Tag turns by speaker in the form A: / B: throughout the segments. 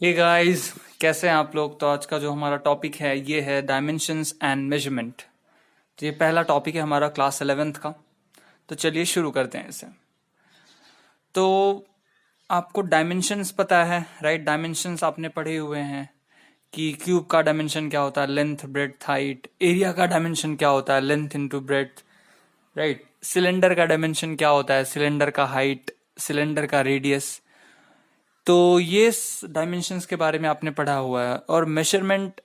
A: Hey guys, कैसे हैं आप लोग। तो आज का जो हमारा टॉपिक है ये है डायमेंशंस एंड मेजरमेंट। तो ये पहला टॉपिक है हमारा क्लास 11th का। तो चलिए शुरू करते हैं इसे। तो आपको डायमेंशंस पता है, राइट। डायमेंशंस आपने पढ़े हुए हैं कि क्यूब का डायमेंशन क्या होता है, लेंथ ब्रेड्थ हाइट। एरिया का डायमेंशन क्या होता है, length into breadth, right. Cylinder का डायमेंशन क्या होता है, सिलेंडर का हाइट, सिलेंडर का रेडियस। तो ये डायमेंशंस के बारे में आपने पढ़ा हुआ है। और मेजरमेंट,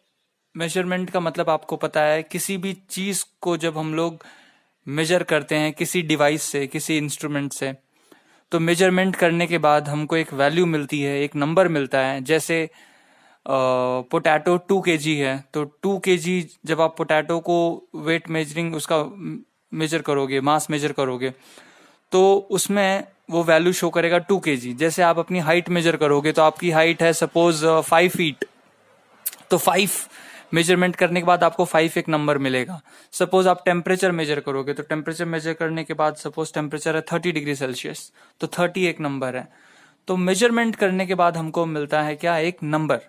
A: मेजरमेंट का मतलब आपको पता है, किसी भी चीज को जब हम लोग मेजर करते हैं किसी डिवाइस से, किसी इंस्ट्रूमेंट से, तो मेजरमेंट करने के बाद हमको एक वैल्यू मिलती है, एक नंबर मिलता है। जैसे पोटैटो 2 kg है, तो 2 kg जब आप पोटैटो को वेट मेजरिंग उसका मेजर करोगे, मास मेजर करोगे, तो उसमें वो वैल्यू शो करेगा 2 kg। जैसे आप अपनी हाइट मेजर करोगे तो आपकी हाइट है सपोज 5 फीट, तो 5 मेजरमेंट करने के बाद आपको 5 एक नंबर मिलेगा। सपोज आप टेम्परेचर मेजर करोगे तो टेम्परेचर मेजर करने के बाद सपोज टेम्परेचर है 30 डिग्री सेल्सियस, तो 30 एक नंबर है। तो मेजरमेंट करने के बाद हमको मिलता है क्या, एक नंबर,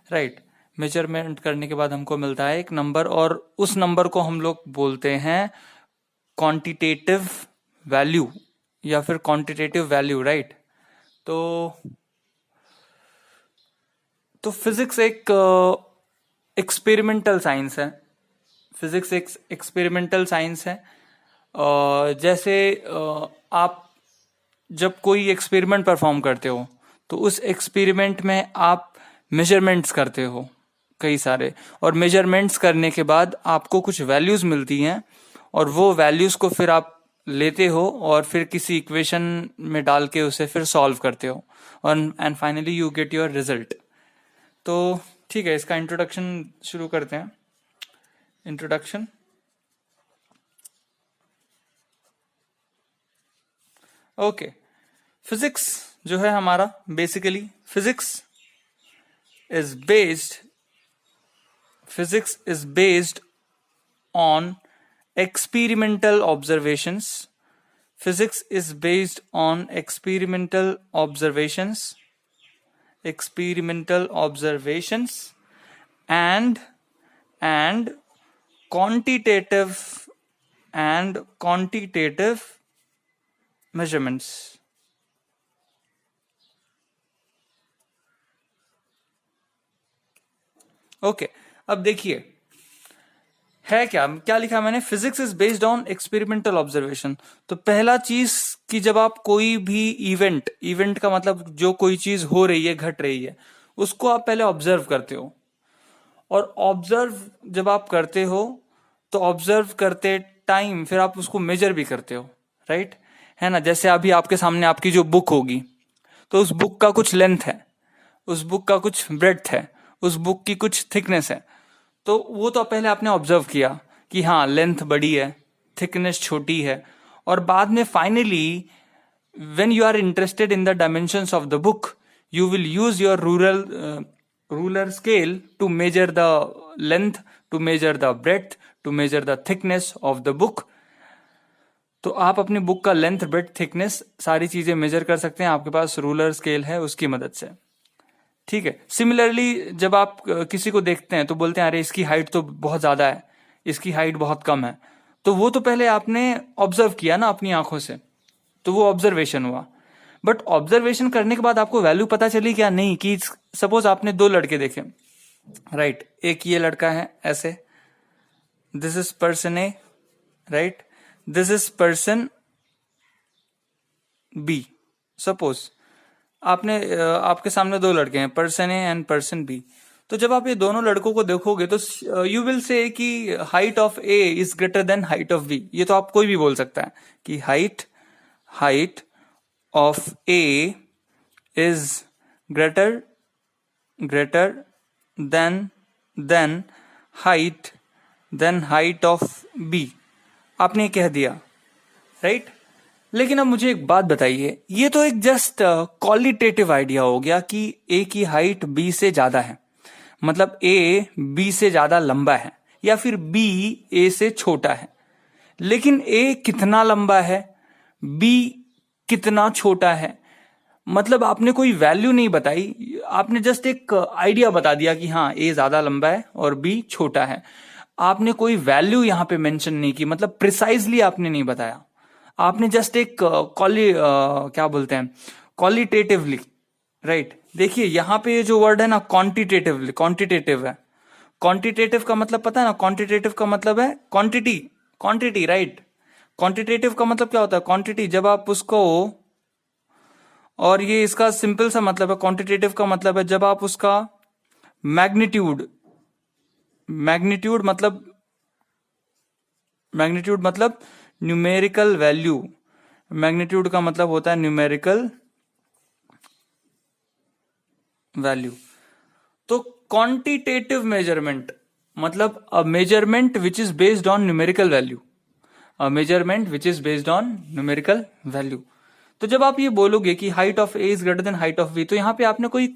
A: राइट। मेजरमेंट करने के बाद हमको मिलता है एक नंबर, और उस नंबर को हम लोग बोलते हैं क्वांटिटेटिव वैल्यू या फिर क्वांटिटेटिव वैल्यू, राइट। तो फिजिक्स एक एक्सपेरिमेंटल साइंस है। फिजिक्स एक एक्सपेरिमेंटल साइंस है। जैसे आप जब कोई एक्सपेरिमेंट परफॉर्म करते हो तो उस एक्सपेरिमेंट में आप मेजरमेंट्स करते हो कई सारे, और मेजरमेंट्स करने के बाद आपको कुछ वैल्यूज मिलती हैं, और वो वैल्यूज को फिर आप लेते हो और फिर किसी इक्वेशन में डाल के उसे फिर सॉल्व करते हो, और and finally you get your result. तो ठीक है, इसका इंट्रोडक्शन शुरू करते हैं। इंट्रोडक्शन। ओके, फिजिक्स जो है हमारा, basically is based physics is based on experimental observations. Physics is based on experimental observations and quantitative measurements. Okay, अब देखिए है क्या क्या लिखा मैंने, physics is based on experimental observation. तो पहला चीज कि जब आप कोई भी इवेंट का मतलब जो कोई चीज हो रही है, घट रही है, उसको आप पहले ऑब्जर्व करते हो। और ऑब्जर्व जब आप करते हो तो ऑब्जर्व करते टाइम फिर आप उसको मेजर भी करते हो, राइट, है ना। जैसे अभी आपके सामने आपकी जो बुक होगी, तो उस बुक का कुछ लेंथ है, उस बुक का कुछ ब्रेड्थ है, उस बुक की कुछ थिकनेस है। तो वो तो पहले आपने ऑब्जर्व किया कि हाँ लेंथ बड़ी है, थिकनेस छोटी है, और बाद में finally when you are interested in the dimensions of the book, you will use your ruler scale to measure the length, to measure the breadth, to measure the thickness of the book. तो आप अपनी book का length, breadth, thickness सारी चीजें major कर सकते हैं, आपके पास रूलर स्केल है उसकी मदद से, ठीक है। सिमिलरली जब आप किसी को देखते हैं तो बोलते हैं अरे इसकी हाइट तो बहुत ज्यादा है, इसकी हाइट बहुत कम है, तो वो तो पहले आपने ऑब्जर्व किया ना अपनी आंखों से, तो वो ऑब्जर्वेशन हुआ। बट ऑब्जर्वेशन करने के बाद आपको वैल्यू पता चली क्या, नहीं। कि सपोज आपने दो लड़के देखे, राइट, एक ये लड़का है ऐसे, this is person A, right, this is person B. Suppose आपके सामने दो लड़के हैं, person A and person B. तो जब आप ये दोनों लड़कों को देखोगे तो यू विल से कि height of A is greater than height of B. ये तो आप कोई भी बोल सकता है कि height of A is greater than height of B. आपने कह दिया, राइट। लेकिन अब मुझे एक बात बताइए, ये तो एक जस्ट क्वालिटेटिव आइडिया हो गया कि ए की हाइट बी से ज्यादा है, मतलब ए बी से ज्यादा लंबा है, या फिर बी ए से छोटा है। लेकिन ए कितना लंबा है, बी कितना छोटा है, मतलब आपने कोई वैल्यू नहीं बताई, आपने जस्ट एक आइडिया बता दिया कि हाँ ए ज्यादा लंबा है और बी छोटा है। आपने कोई वैल्यू यहां पे मेंशन नहीं की, मतलब प्रिसाइजली आपने नहीं बताया। आपने जस्ट एक क्या बोलते हैं, क्वालिटेटिवली, राइट। देखिए यहां पे ये जो वर्ड है ना क्वांटिटेटिवली, क्वांटिटेटिव है। क्वांटिटेटिव का मतलब पता है ना, क्वांटिटेटिव का मतलब है क्वांटिटी, क्वांटिटी, राइट। क्वांटिटेटिव का मतलब क्या होता है, क्वांटिटी। जब आप उसको, और ये इसका सिंपल सा मतलब है, क्वांटिटेटिव का मतलब है जब आप उसका मैग्नीट्यूड, मैग्नीट्यूड मतलब न्यूमेरिकल वैल्यू। मैग्नीट्यूड का मतलब होता है न्यूमेरिकल वैल्यू। तो क्वांटिटेटिव मेजरमेंट मतलब a measurement which is based on numerical value, a measurement which is based on numerical value. तो जब आप ये बोलोगे कि height of A is greater than height of B, तो यहां पे आपने कोई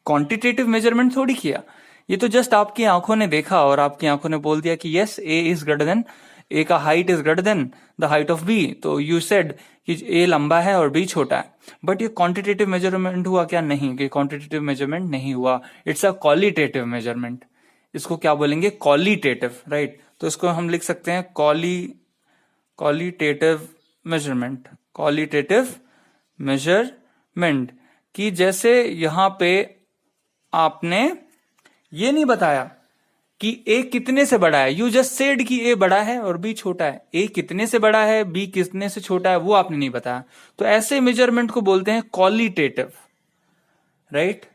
A: क्वांटिटेटिव मेजरमेंट थोड़ी किया। ये तो जस्ट आपकी आंखों ने देखा और आपकी आंखों ने बोल दिया कि yes A is greater than, A का height is greater than the height of B, तो यू सेड कि ए लंबा है और बी छोटा है। बट ये क्वांटिटेटिव मेजरमेंट हुआ क्या? नहीं, कि क्वांटिटेटिव मेजरमेंट नहीं हुआ, इट्स अ क्वालिटेटिव मेजरमेंट। इसको क्या बोलेंगे? Qualitative, right. तो इसको हम लिख सकते हैं क्वालिटेटिव मेजरमेंट, क्वालिटेटिव मेजरमेंट। कि जैसे यहां पे आपने ये नहीं बताया कि ए कितने से बड़ा है, यू जस्ट सेड कि ए बड़ा है और बी छोटा है। ए कितने से बड़ा है, बी कितने से छोटा है, वो आपने नहीं बताया। तो ऐसे मेजरमेंट को बोलते हैं qualitative, right.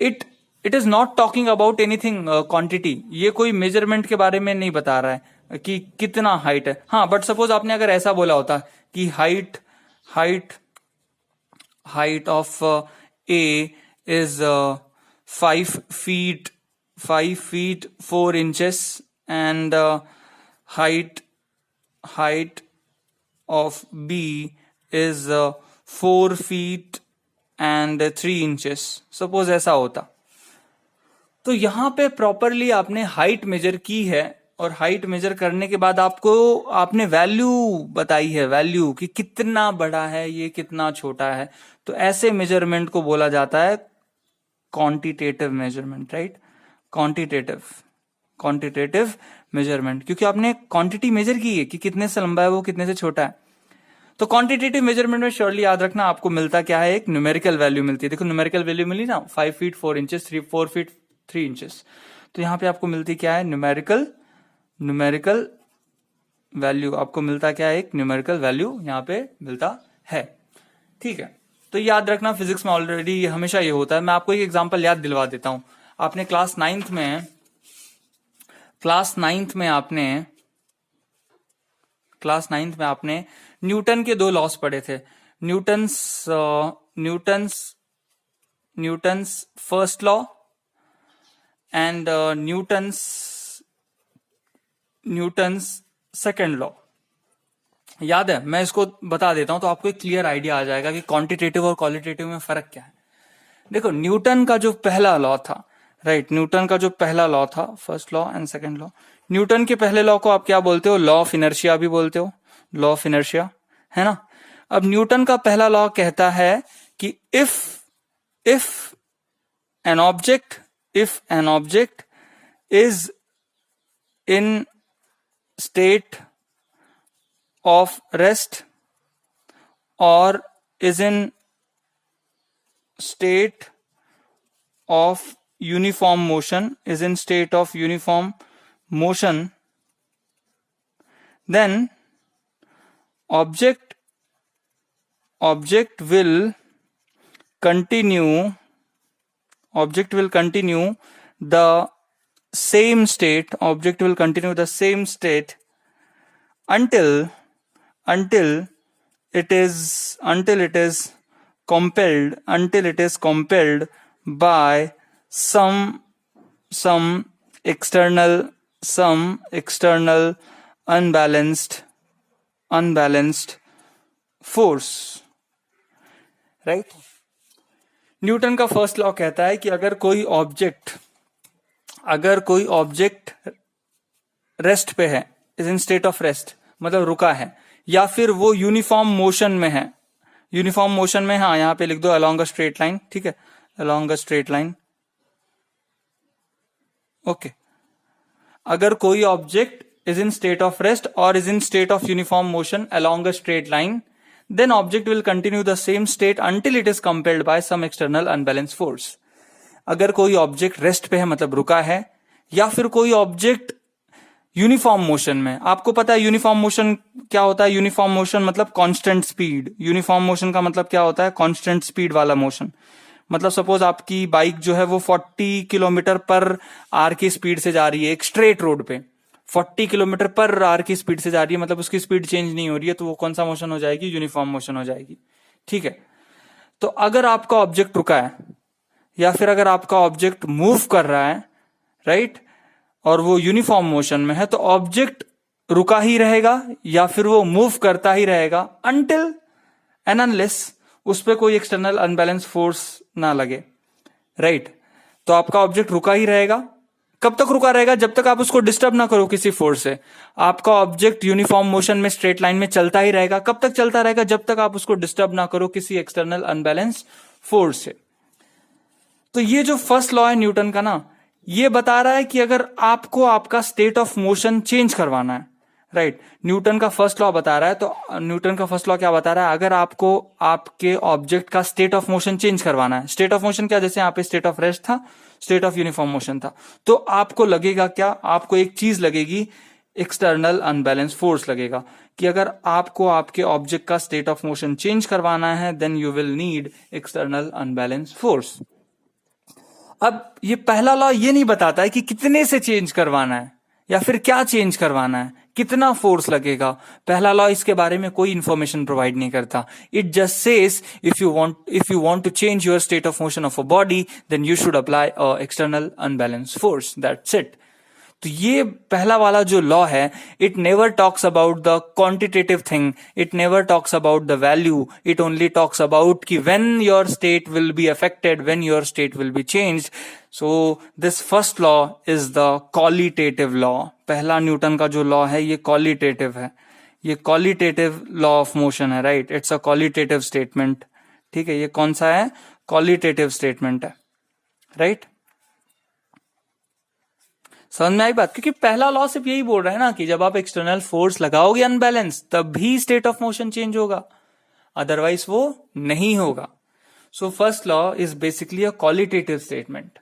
A: It is not talking about anything quantity. ये कोई मेजरमेंट के बारे में नहीं बता रहा है कि कितना हाइट है। हाँ, बट सपोज आपने अगर ऐसा बोला होता कि height of A is 5 feet 4 inches and height of B is 4 feet and 3 inches, suppose ऐसा होता। तो यहां पे प्रॉपरली आपने हाइट मेजर की है, और हाइट मेजर करने के बाद आपने वैल्यू बताई है, वैल्यू कि कितना बड़ा है ये, कितना छोटा है। तो ऐसे मेजरमेंट को बोला जाता है quantitative measurement, right. Quantitative measurement, क्योंकि आपने क्वांटिटी मेजर की है कि कितने से लंबा है वो, कितने से छोटा है। तो क्वांटिटेटिव मेजरमेंट में श्योरली याद रखना आपको मिलता क्या है, एक न्यूमेरिकल वैल्यू मिलती है। देखो न्यूमेरिकल वैल्यू मिली ना, 5 feet 4 inches, 4 feet 3 inches। तो यहां पे आपको मिलती क्या है, न्यूमेरिकल वैल्यू। आपको मिलता क्या है, एक न्यूमेरिकल वैल्यू यहां पे मिलता है, ठीक है। तो याद रखना, फिजिक्स में ऑलरेडी हमेशा ये होता है। मैं आपको एक एग्जांपल याद दिलवा देता हूं। आपने क्लास नाइन्थ में आपने न्यूटन के 2 लॉस पढ़े थे। Newton's first law and Newton's second law. याद है? मैं इसको बता देता हूं तो आपको एक क्लियर आइडिया आ जाएगा कि क्वांटिटेटिव और क्वालिटेटिव में फर्क क्या है। देखो न्यूटन का जो पहला लॉ था, राइट, न्यूटन का जो पहला लॉ था, first law and second law. Newton के पहले लॉ को आप क्या बोलते हो? लॉ ऑफ इनर्शिया भी बोलते हो, लॉ ऑफ इनर्शिया, है ना। अब न्यूटन का पहला लॉ कहता है कि if an object is in state of rest or is in state of uniform motion, then object will continue the same state, until it is compelled by some external unbalanced force, right. Newton का first law कहता है कि अगर कोई object rest पे है, is in state of rest मतलब रुका है, या फिर वो यूनिफॉर्म मोशन में है, यूनिफॉर्म मोशन में, हाँ यहाँ पे लिख दो अलोंग अ स्ट्रेट लाइन, ठीक है, along a straight line. Okay, अगर कोई object is in state of rest or is in state of uniform motion along a straight line, then object will continue the same state until it is compelled by some external unbalanced force. अगर कोई object rest पे है मतलब रुका है, या फिर कोई ऑब्जेक्ट यूनिफॉर्म मोशन में, आपको पता है यूनिफॉर्म मोशन क्या होता है, यूनिफॉर्म मोशन मतलब कांस्टेंट स्पीड, यूनिफॉर्म मोशन का मतलब क्या होता है, कांस्टेंट स्पीड वाला मोशन। मतलब सपोज आपकी बाइक जो है वो 40 किलोमीटर पर आर की स्पीड से जा रही है एक स्ट्रेट रोड पे, 40 किलोमीटर पर आर की स्पीड से जा रही है, मतलब उसकी स्पीड चेंज नहीं हो रही है, तो वो कौन सा मोशन हो जाएगी, यूनिफॉर्म मोशन हो जाएगी, ठीक है। तो अगर आपका ऑब्जेक्ट रुका है या फिर अगर आपका ऑब्जेक्ट मूव कर रहा है, राइट, और वो यूनिफॉर्म मोशन में है, तो ऑब्जेक्ट रुका ही रहेगा या फिर वो मूव करता ही रहेगा अनटिल एंड अनलेस उस पर कोई एक्सटर्नल अनबैलेंस फोर्स ना लगे, राइट। तो आपका ऑब्जेक्ट रुका ही रहेगा। कब तक रुका रहेगा, जब तक आप उसको डिस्टर्ब ना करो किसी फोर्स से। आपका ऑब्जेक्ट यूनिफॉर्म मोशन में स्ट्रेट लाइन में चलता ही रहेगा। कब तक चलता रहेगा, जब तक आप उसको डिस्टर्ब ना करो किसी एक्सटर्नल अनबैलेंस फोर्स से। तो ये जो फर्स्ट लॉ है न्यूटन का ना, ये बता रहा है कि अगर आपको आपका स्टेट ऑफ मोशन चेंज करवाना है, राइट, न्यूटन का फर्स्ट लॉ बता रहा है। तो न्यूटन का फर्स्ट लॉ क्या बता रहा है, अगर आपको आपके ऑब्जेक्ट का स्टेट ऑफ मोशन चेंज करवाना है, स्टेट ऑफ मोशन क्या, जैसे यहाँ पे स्टेट ऑफ रेस्ट था, स्टेट ऑफ यूनिफॉर्म मोशन था, तो आपको लगेगा क्या, आपको एक चीज लगेगी, एक्सटर्नल अनबैलेंस फोर्स लगेगा। कि अगर आपको आपके ऑब्जेक्ट का स्टेट ऑफ मोशन चेंज करवाना है, then you will need external unbalance force. अब ये पहला लॉ ये नहीं बताता है कि कितने से चेंज करवाना है या फिर क्या चेंज करवाना है, कितना फोर्स लगेगा। पहला लॉ इसके बारे में कोई इंफॉर्मेशन प्रोवाइड नहीं करता। It just says if you want to change your state of motion of a body, then you should apply a external unbalance force, that's it. तो ये पहला वाला जो लॉ है, it never talks about the quantitative thing, it never talks about the value, it only talks about कि when your state will be affected, when your state will be changed. So this first law is the qualitative law. पहला Newton का जो law है ये qualitative है, ये qualitative law of motion है, right, it's a qualitative statement, ठीक है। ये कौन सा है, क्वालिटेटिव स्टेटमेंट है, राइट। समझ में आई बात, क्योंकि पहला लॉ सिर्फ यही बोल रहा है ना कि जब आप एक्सटर्नल फोर्स लगाओगे अनबैलेंस, तभी स्टेट ऑफ मोशन चेंज होगा, अदरवाइज वो नहीं होगा। So first law is basically a qualitative statement.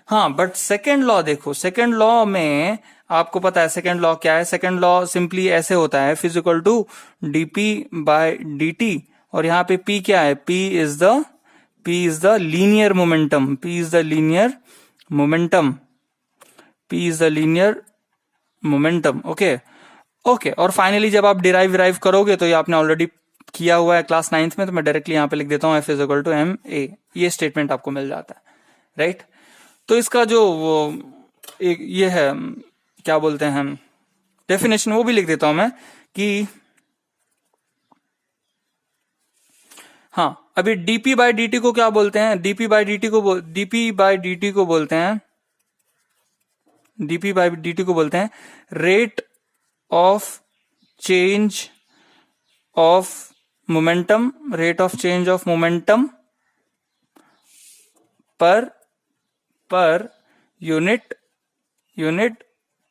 A: हाँ, बट सेकेंड लॉ देखो, सेकेंड लॉ में आपको पता है सेकेंड लॉ क्या है। सेकेंड लॉ सिंपली ऐसे होता है, F equal to dp by dt, और यहाँ पे p क्या है, p is the linear momentum, p is the linear momentum, P is the linear momentum, okay. और फाइनली जब आप डिराइव करोगे, तो ये आपने ऑलरेडी किया हुआ है क्लास 9th में, तो मैं डायरेक्टली यहां पे लिख देता हूं F is equal to ma, ये स्टेटमेंट आपको मिल जाता है, राइट। तो इसका जो वो एक ये है, क्या बोलते हैं, डेफिनेशन, वो भी लिख देता हूं मैं कि हाँ, अभी dp बाय dt को क्या बोलते हैं, dp बाय dt को बोलते हैं, dp बाई dt को बोलते हैं rate of change of momentum, rate of change of momentum per unit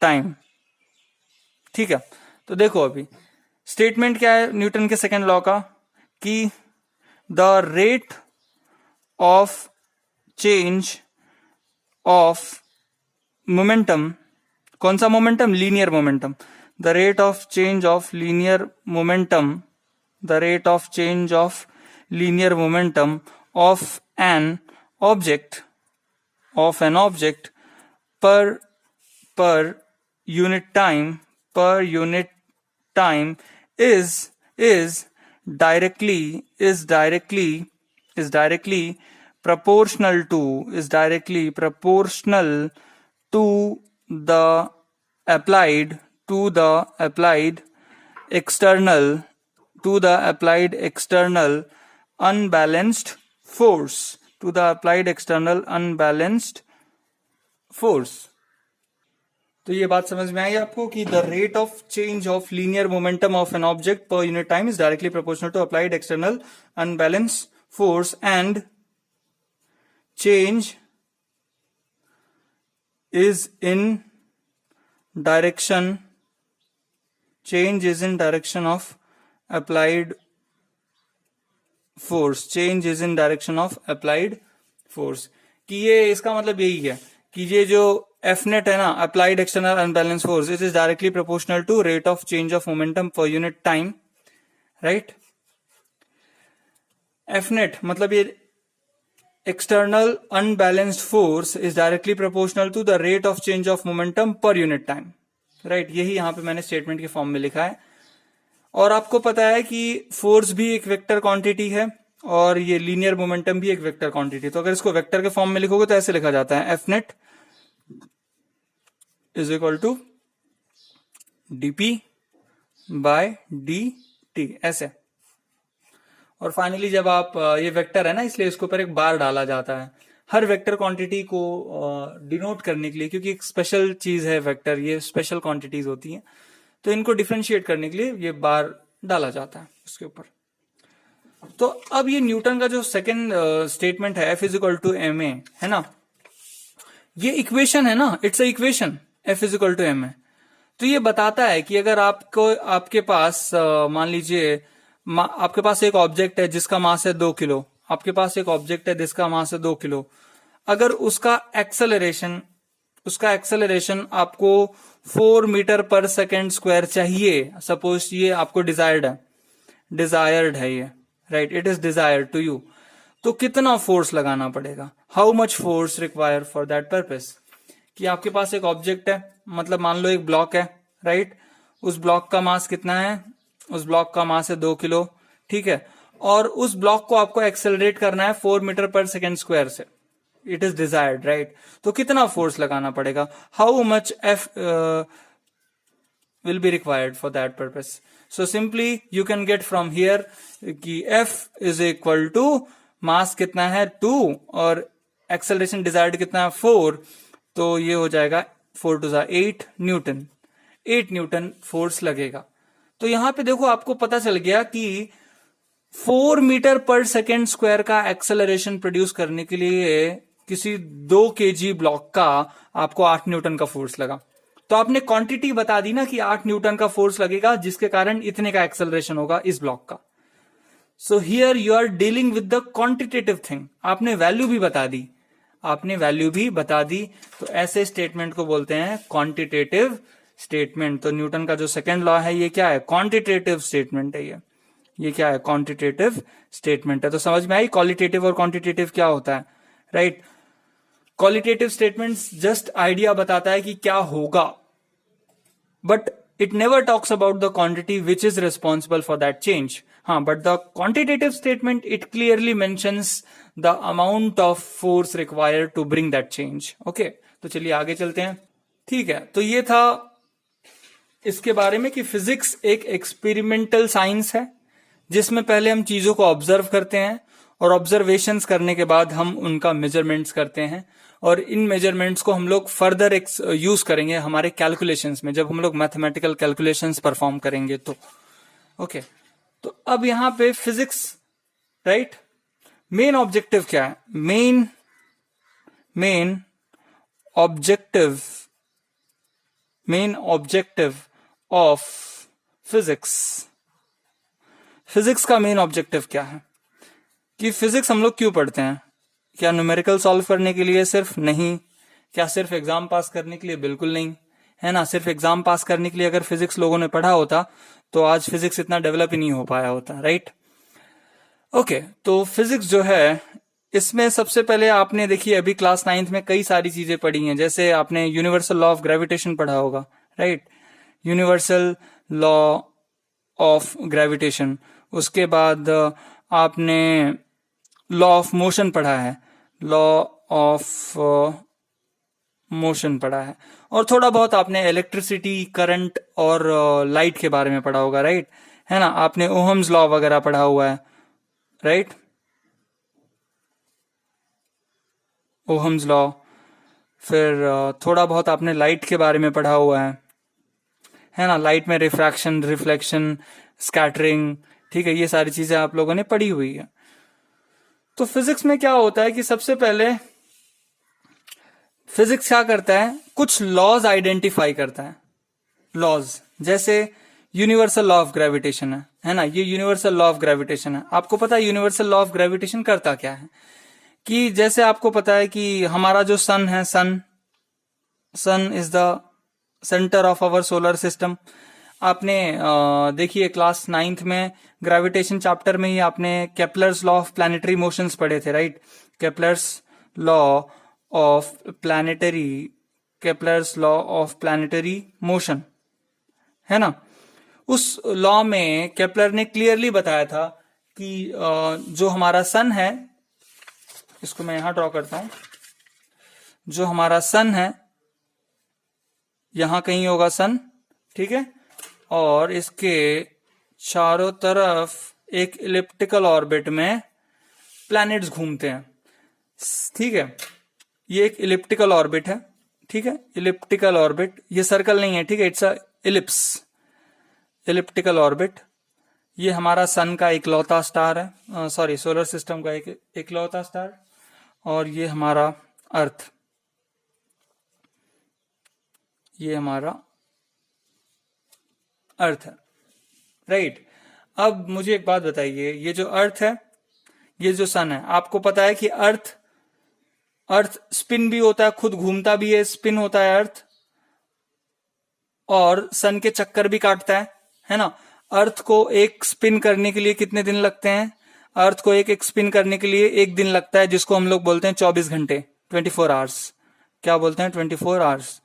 A: time, ठीक है। तो देखो अभी स्टेटमेंट क्या है न्यूटन के सेकेंड लॉ का, कि the rate of change of momentum, कौन सा momentum, linear momentum, the rate of change of linear momentum, the rate of change of linear momentum of an object per unit time is directly proportional to the applied external unbalanced force, तो ये बात समझ में आई आपको कि the rate of change of linear momentum of an object per unit time is directly proportional to applied external unbalance force and change is in direction of applied force, change is in direction of applied force. कि ये इसका मतलब यही है कि ये जो F net है ना, applied external unbalance force, it is directly proportional to rate of change of momentum per unit time, right. F net मतलब ये external unbalanced force is directly proportional to the rate of change of momentum per unit time, right. यही यहां पे मैंने statement के form में लिखा है। और आपको पता है कि फोर्स भी एक वेक्टर क्वांटिटी है और ये लीनियर मोमेंटम भी एक वेक्टर क्वांटिटी। तो अगर इसको वेक्टर के फॉर्म में लिखोगे तो ऐसे लिखा जाता है, F net is equal to dp by d t, ऐसे। और फाइनली जब आप ये वेक्टर है ना, इसलिए इसके ऊपर एक बार डाला जाता है हर वेक्टर क्वांटिटी को डिनोट करने के लिए, क्योंकि एक स्पेशल चीज है वेक्टर, ये स्पेशल क्वांटिटीज होती हैं, तो इनको डिफरेंशिएट करने के लिए ये बार डाला जाता है उसके ऊपर। तो अब ये न्यूटन का जो सेकंड स्टेटमेंट है, F is equal to M A, है ना, ये इक्वेशन है ना, it's a equation, F is equal to M A. तो ये बताता है कि अगर आपके पास मान लीजिए आपके पास एक ऑब्जेक्ट है जिसका मास है 2 किलो, आपके पास एक ऑब्जेक्ट है जिसका मास है 2 किलो, अगर उसका एक्सेलरेशन आपको 4 मीटर पर सेकेंड स्क्वायर चाहिए, सपोज ये आपको डिजायर्ड है ये, right, it is desired to you, तो कितना फोर्स लगाना पड़ेगा, how much force require for that purpose. कि आपके पास एक ऑब्जेक्ट है, मतलब मान लो एक ब्लॉक है, राइट, उस ब्लॉक का मास कितना है, उस ब्लॉक का मास है 2 किलो, ठीक है, और उस ब्लॉक को आपको एक्सेलरेट करना है 4 मीटर पर सेकेंड स्क्वायर से, इट इज डिजायर्ड, राइट। तो कितना फोर्स लगाना पड़ेगा, how much F will be required for that purpose. So simply you can get from here कि F is equal to mass कितना है 2 और एक्सेलरेशन डिजायर्ड कितना है 4, तो ये हो जाएगा 4 टू 8 न्यूटन, 8 न्यूटन फोर्स लगेगा। तो यहां पे देखो आपको पता चल गया कि 4 मीटर पर सेकेंड स्क्वायर का एक्सेलरेशन प्रोड्यूस करने के लिए किसी 2 kg ब्लॉक का आपको 8 न्यूटन का फोर्स लगा। तो आपने क्वांटिटी बता दी ना कि 8 न्यूटन का फोर्स लगेगा, जिसके कारण इतने का एक्सेलरेशन होगा इस ब्लॉक का। So here you are dealing with the quantitative thing, आपने वैल्यू भी बता दी, तो ऐसे स्टेटमेंट को बोलते हैं क्वांटिटेटिव स्टेटमेंट। तो न्यूटन का जो सेकंड लॉ है ये क्या है, क्वांटिटेटिव स्टेटमेंट है ये क्या है, क्वांटिटेटिव स्टेटमेंट है। तो समझ में आई क्वालिटेटिव और क्वांटिटेटिव क्या होता है, right. Qualitative statements just idea बताता है कि क्या होगा, but it never talks about the quantity which is responsible for that change. हाँ, but the quantitative statement it clearly mentions the amount of force required to bring that change. Okay, तो चलिए आगे चलते हैं। ठीक है, तो ये था इसके बारे में कि फिजिक्स एक एक्सपेरिमेंटल साइंस है जिसमें पहले हम चीजों को ऑब्जर्व करते हैं और ऑब्जर्वेशंस करने के बाद हम उनका मेजरमेंट्स करते हैं, और इन मेजरमेंट्स को हम लोग फर्दर यूज करेंगे हमारे कैलकुलेशंस में, जब हम लोग मैथमेटिकल कैलकुलेशंस परफॉर्म करेंगे तो। ओके, तो अब यहां पे फिजिक्स, राइट, मेन ऑब्जेक्टिव क्या है, मेन ऑब्जेक्टिव ऑफ फिजिक्स का मेन ऑब्जेक्टिव क्या है, कि फिजिक्स हम लोग क्यों पढ़ते हैं। क्या न्यूमेरिकल सॉल्व करने के लिए सिर्फ, नहीं। क्या सिर्फ एग्जाम पास करने के लिए, बिल्कुल नहीं, है ना। सिर्फ एग्जाम पास करने के लिए अगर फिजिक्स लोगों ने पढ़ा होता तो आज फिजिक्स इतना डेवलप ही नहीं हो पाया होता, राइट। ओके, तो फिजिक्स जो है इसमें सबसे पहले आपने देखिए अभी क्लास 9th में कई सारी चीजें पढ़ी हैं, जैसे आपने यूनिवर्सल लॉ ऑफ ग्रेविटेशन पढ़ा होगा, right, universal law of gravitation. उसके बाद आपने लॉ ऑफ मोशन पढ़ा है, और थोड़ा बहुत आपने इलेक्ट्रिसिटी, करंट और लाइट के बारे में पढ़ा होगा, राइट, है ना। आपने ओहम्स लॉ वगैरह पढ़ा हुआ है, राइट, ओहम्स लॉ। फिर थोड़ा बहुत आपने लाइट के बारे में पढ़ा हुआ है ना, लाइट में रिफ्रैक्शन, रिफ्लेक्शन, स्कैटरिंग, ठीक है, ये सारी चीजें आप लोगों ने पढ़ी हुई है। तो फिजिक्स में क्या होता है कि सबसे पहले फिजिक्स क्या करता है, कुछ लॉज आइडेंटिफाई करता है। लॉज जैसे यूनिवर्सल लॉ ऑफ ग्रेविटेशन है ना, ये यूनिवर्सल लॉ ऑफ ग्रेविटेशन है। आपको पता है यूनिवर्सल लॉ ऑफ ग्रेविटेशन करता क्या है, कि जैसे आपको पता है कि हमारा जो सन है, sun is the centre of our solar system. आपने देखिए क्लास 9th में ग्रेविटेशन चैप्टर में ही आपने Kepler's law of planetary motions पढ़े थे, right. Kepler's law of planetary motion, है ना। उस लॉ में केपलर ने क्लियरली बताया था कि जो हमारा सन है, इसको मैं यहां ड्रॉ करता हूं, जो हमारा सन है यहां कहीं होगा सन, ठीक है, और इसके चारों तरफ एक इलिप्टिकल ऑर्बिट में प्लैनेट्स घूमते हैं, ठीक है। ये एक इलिप्टिकल ऑर्बिट है, ठीक है, इलिप्टिकल ऑर्बिट, ये सर्कल नहीं है, ठीक है, it's a ellipse, elliptical orbit. ये हमारा सन का इकलौता स्टार है, सॉरी सोलर सिस्टम का एक इकलौता स्टार, और ये हमारा अर्थ, ये हमारा अर्थ है, राइट। अब मुझे एक बात बताइए, ये जो अर्थ है, ये जो सन है, आपको पता है कि अर्थ स्पिन भी होता है, खुद घूमता भी है, स्पिन होता है अर्थ, और सन के चक्कर भी काटता है ना। अर्थ को एक स्पिन करने के लिए कितने दिन लगते हैं, अर्थ को एक स्पिन करने के लिए एक दिन लगता है, जिसको हम लोग बोलते हैं 24 घंटे, 24 आवर्स। क्या बोलते हैं, 24 आवर्स।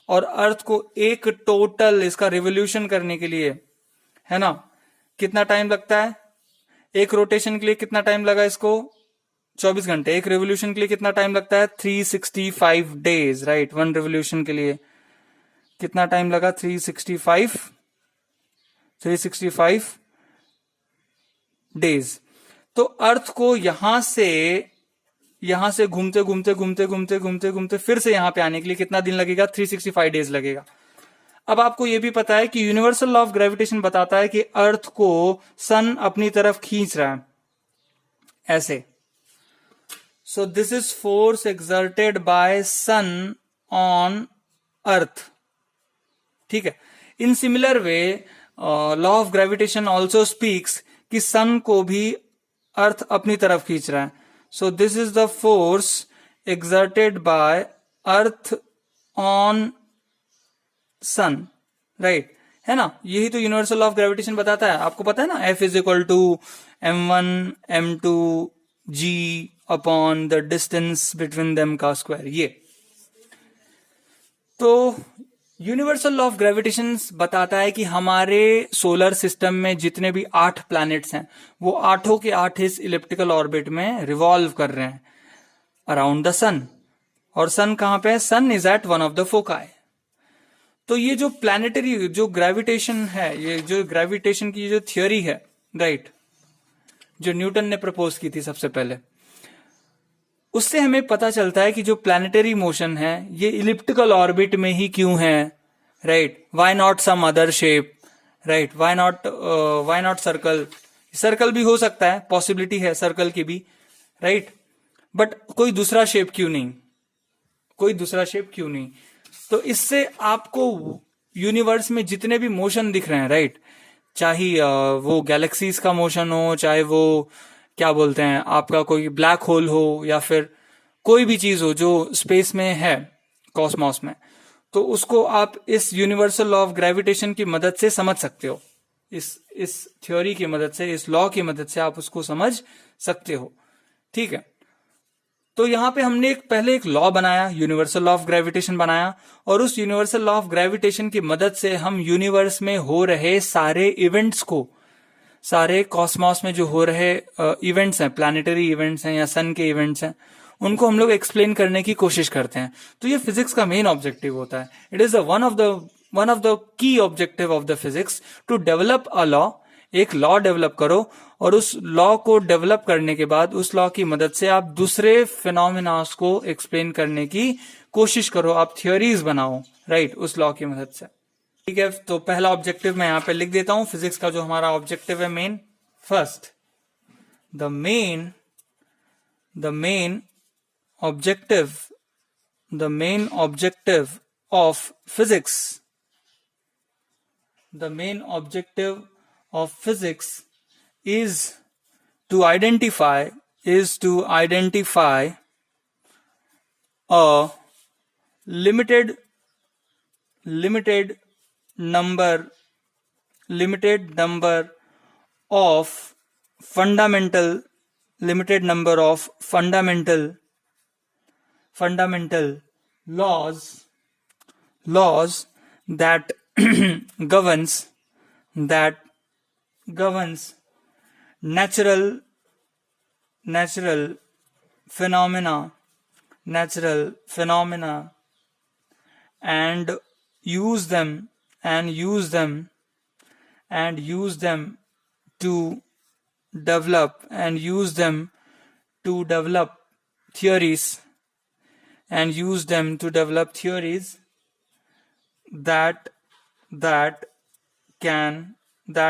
A: और अर्थ को एक टोटल इसका रिवोल्यूशन करने के लिए, है ना, कितना टाइम लगता है, एक रोटेशन के लिए कितना टाइम लगा इसको, 24 घंटे। एक रिवोल्यूशन के लिए कितना टाइम लगता है, 365 डेज, राइट। वन रिवोल्यूशन के लिए कितना टाइम लगा, 365 डेज। तो अर्थ को यहां से घूमते फिर से यहां पे आने के लिए कितना दिन लगेगा, 365 डेज लगेगा। अब आपको यह भी पता है कि यूनिवर्सल लॉ ऑफ ग्रेविटेशन बताता है कि अर्थ को सन अपनी तरफ खींच रहा है, ऐसे। So this is force exerted by sun on earth, ठीक है। In similar way law of gravitation also speaks कि सन को भी अर्थ अपनी तरफ खींच रहा है। So this is the force exerted by earth on sun, right, है ना। यही तो यूनिवर्सल लॉ ऑफ ग्रेविटेशन बताता है। आपको पता है ना, F is equal to m1m2g upon the distance between them का स्क्वायर। ये तो यूनिवर्सल लॉ ऑफ ग्रेविटेशन बताता है कि हमारे सोलर सिस्टम में जितने भी 8 प्लैनेट्स हैं, वो 8 के 8 इस इलिप्टिकल ऑर्बिट में रिवॉल्व कर रहे हैं अराउंड द सन। और सन कहां पे है, sun is at one of the foci. तो ये जो प्लैनेटरी जो ग्रेविटेशन है, ये जो ग्रेविटेशन की जो थियोरी है, राइट, जो न्यूटन ने प्रपोज की थी सबसे पहले, उससे हमें पता चलता है कि जो प्लैनेटरी मोशन है ये इलिप्टिकल ऑर्बिट में ही क्यों है, right. Why not some other shape, right, why not circle. Circle भी हो सकता है, पॉसिबिलिटी है सर्कल की भी, राइट, बट कोई दूसरा शेप क्यों नहीं, तो इससे आपको यूनिवर्स में जितने भी मोशन दिख रहे हैं, राइट, चाहे वो गैलेक्सीज का मोशन हो, चाहे वो क्या बोलते हैं आपका कोई ब्लैक होल हो, या फिर कोई भी चीज हो जो स्पेस में है, कॉस्मॉस में, तो उसको आप इस यूनिवर्सल लॉ ऑफ ग्रेविटेशन की मदद से समझ सकते हो। इस थ्योरी की मदद से, इस लॉ की मदद से आप उसको समझ सकते हो, ठीक है। तो यहां पे हमने पहले एक लॉ बनाया, यूनिवर्सल लॉ ऑफ ग्रेविटेशन बनाया, और उस यूनिवर्सल लॉ ऑफ ग्रेविटेशन की मदद से हम यूनिवर्स में हो रहे सारे इवेंट्स को, सारे कॉस्मॉस में जो हो रहे इवेंट्स हैं, प्लैनेटरी इवेंट्स हैं या सन के इवेंट्स हैं, उनको हम लोग एक्सप्लेन करने की कोशिश करते हैं। तो ये फिजिक्स का मेन ऑब्जेक्टिव होता है। It is one of the key objective of the physics to develop a law एक लॉ डेवलप करो, और उस लॉ को डेवलप करने के बाद उस लॉ की मदद से आप दूसरे फिनोमिनास को एक्सप्लेन करने की कोशिश करो, आप थियोरीज बनाओ, राइट, उस लॉ की मदद से। ठीक है, तो पहला ऑब्जेक्टिव मैं यहां पे लिख देता हूं, फिजिक्स का जो हमारा ऑब्जेक्टिव है main. First, the main objective the main objective of physics is to identify a limited number of fundamental laws that governs natural phenomena and use them to develop theories that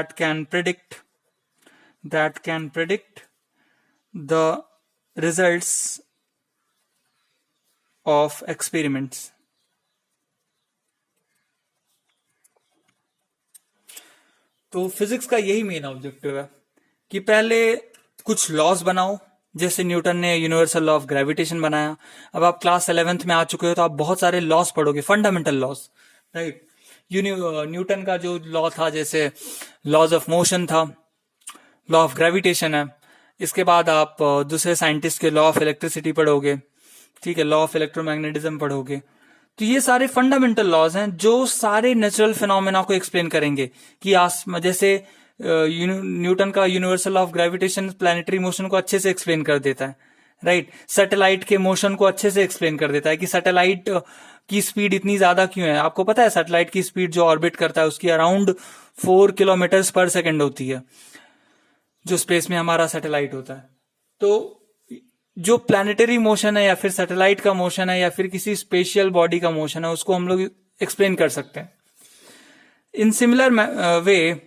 A: can predict the results of experiments. तो physics का यही main objective है कि पहले कुछ laws बनाओ, जैसे Newton ने यूनिवर्सल लॉ ऑफ ग्रेविटेशन बनाया। अब आप क्लास 11th में आ चुके हो तो आप बहुत सारे लॉस पढ़ोगे, फंडामेंटल लॉस, राइट। न्यूटन का जो लॉ था, जैसे लॉज ऑफ मोशन था, लॉ ऑफ ग्रेविटेशन है। इसके बाद आप दूसरे साइंटिस्ट के लॉ ऑफ इलेक्ट्रिसिटी पढ़ोगे, ठीक है, लॉ ऑफ इलेक्ट्रोमैग्नेटिज्म पढ़ोगे। तो ये सारे फंडामेंटल लॉज हैं जो सारे नेचुरल फिनोमेना को एक्सप्लेन करेंगे कि जैसे न्यूटन का universal of gravitation planetary motion को अच्छे से एक्सप्लेन कर देता है, राइट। सैटेलाइट के मोशन को अच्छे से एक्सप्लेन कर देता है कि सैटेलाइट की स्पीड इतनी ज्यादा क्यों है। आपको पता है सैटेलाइट की स्पीड जो ऑर्बिट करता है उसकी अराउंड 4 किलोमीटर पर सेकेंड होती है, जो स्पेस में हमारा सैटेलाइट होता है। तो जो प्लैनेटरी मोशन है या फिर सैटेलाइट का मोशन है या फिर किसी स्पेशियल बॉडी का मोशन है, उसको हम लोग एक्सप्लेन कर सकते हैं। इन सिमिलर वे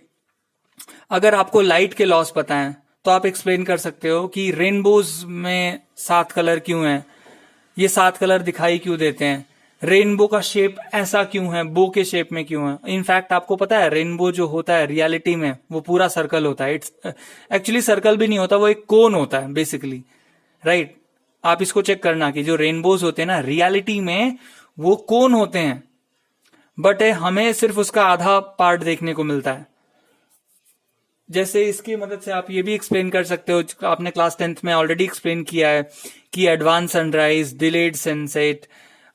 A: अगर आपको लाइट के लॉस पता है तो आप एक्सप्लेन कर सकते हो कि रेनबोज में 7 कलर क्यों हैं, ये 7 कलर दिखाई क्यों देते हैं, रेनबो का शेप ऐसा क्यों है, बो के शेप में क्यों है। इनफैक्ट आपको पता है रेनबो जो होता है रियलिटी में वो पूरा सर्कल होता है। इट्स एक्चुअली सर्कल भी नहीं होता, वो एक कोन होता है बेसिकली, राइट। आप इसको चेक करना कि जो रेनबोज होते हैं ना रियलिटी में वो कोन होते हैं, बट हमें सिर्फ उसका आधा पार्ट देखने को मिलता है। जैसे इसकी मदद से आप ये भी एक्सप्लेन कर सकते हो, आपने क्लास 10th में ऑलरेडी एक्सप्लेन किया है कि advance sunrise, delayed sunset,